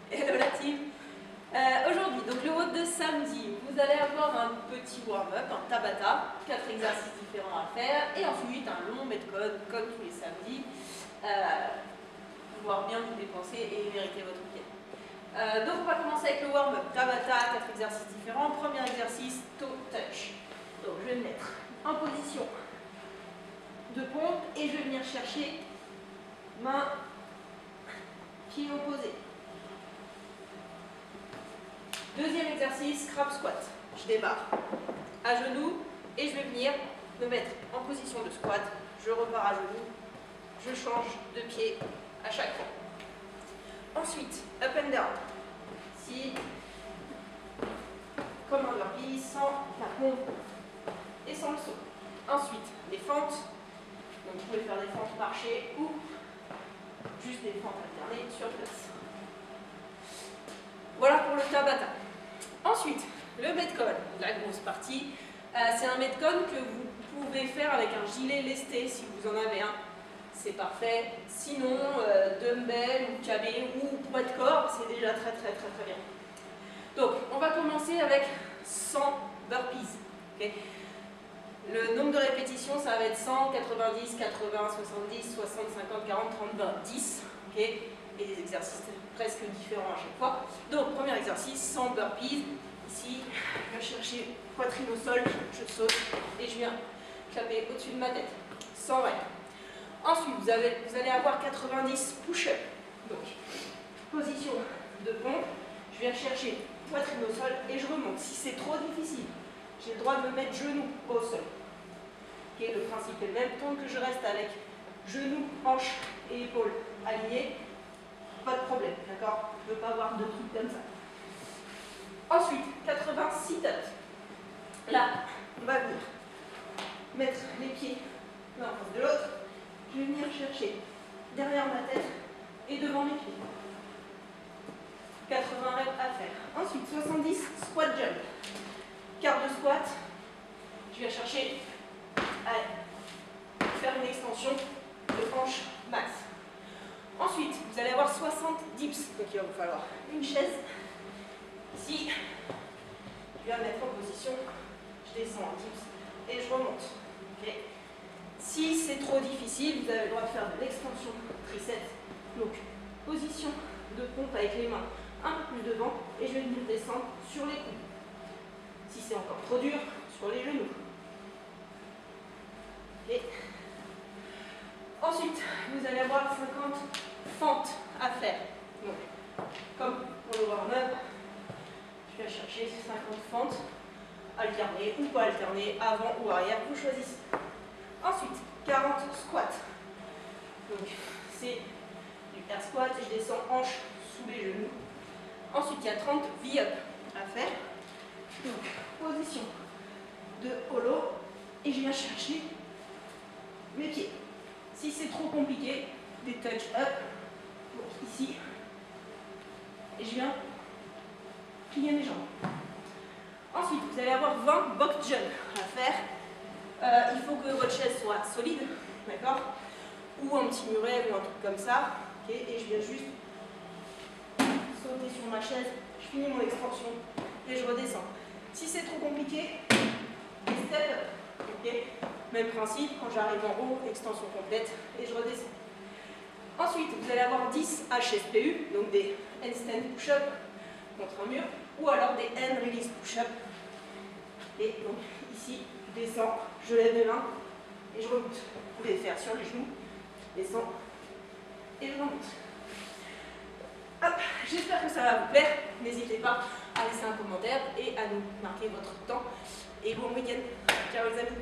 Hello la team. Aujourd'hui, donc le WOD de samedi, vous allez avoir un petit warm-up, un Tabata, 4 exercices différents à faire, et ensuite un long Metcon, comme tous les samedis, pouvoir bien vous dépenser et mériter votre week-end. Donc on va commencer avec le warm-up, Tabata, 4 exercices différents. Premier exercice, toe touch. Donc je vais me mettre en position de pompe et je vais venir chercher main, pied opposé. Deuxième exercice, crab squat. Je démarre à genoux et je vais venir me mettre en position de squat. Je repars à genoux, je change de pied à chaque fois. Ensuite, up and down. Ici, comme un burpee, sans la pompe et sans le saut. Ensuite, des fentes. Donc vous pouvez faire des fentes marchées ou juste des fentes alternées sur place. Voilà pour le Tabata. Ensuite, le Metcon, la grosse partie. C'est un Metcon que vous pouvez faire avec un gilet lesté si vous en avez un. C'est parfait. Sinon, dumbbell ou KB ou poids de corps, c'est déjà très bien. Donc, on va commencer avec 100 burpees. Okay. Le nombre de répétitions, ça va être 100, 90, 80, 70, 60, 50, 40, 30, 20, 10. Okay. Et des exercices presque différents à chaque fois. Donc, premier exercice, 100 burpees. Ici, je viens chercher poitrine au sol, je saute et je viens clapper au-dessus de ma tête. 120. Ensuite, vous allez avoir 90 push-ups. Donc, position de pompe, je viens chercher poitrine au sol et je remonte. Si c'est trop difficile, j'ai le droit de me mettre genou au sol. Okay, le principe est le même. Tant que je reste avec genoux, hanches et épaules alignés, pas de problème, d'accord? Je ne veux pas avoir de trucs comme ça. Ensuite, 80 sit-ups. Là, on va venir mettre les pieds l'un en face de l'autre. Je vais venir chercher derrière ma tête et devant mes pieds. 80 reps à faire. Ensuite, 70 squat jump. Quart de squat. Je viens chercher à faire une extension de hanche max. Ensuite, vous allez avoir 60 dips. Donc il va vous falloir une chaise. Ici, je viens me mettre en position, je descends en dips et je remonte. Okay. Si c'est trop difficile, vous avez le droit de faire de l'extension triceps. Donc, position de pompe avec les mains un peu plus devant et je vais venir descendre sur les coudes. Si c'est encore trop dur, sur les genoux. Okay. Ensuite, vous allez avoir 50 fentes à faire. Donc, comme pour le warm-up, je viens chercher 50 fentes, alternées ou pas alternées, avant ou arrière, vous choisissez. Ensuite, 40 squats. Donc, c'est du air squat, je descends hanche sous les genoux. Ensuite, il y a 30 V-up à faire. Donc, position de holo, et je viens chercher mes pieds. Si c'est trop compliqué, des touch-up, donc ici, et je viens plier mes jambes. Ensuite, vous allez avoir 20 box jump à faire. Il faut que votre chaise soit solide, d'accord? Ou un petit muret ou un truc comme ça. Okay, et je viens juste sauter sur ma chaise, je finis mon extension et je redescends. Si c'est trop compliqué, des step up. Okay, même principe, quand j'arrive en haut, extension complète et je redescends. Ensuite, vous allez avoir 10 HSPU, donc des handstand push-up contre un mur, ou alors des hand release push-up. Et donc ici, je descends, je lève mes mains et je remonte. Vous pouvez faire sur les genoux, descends et je remonte. Hop, j'espère que ça va vous plaire. N'hésitez pas à laisser un commentaire et à nous marquer votre temps. Et bon week-end. Ciao les amis.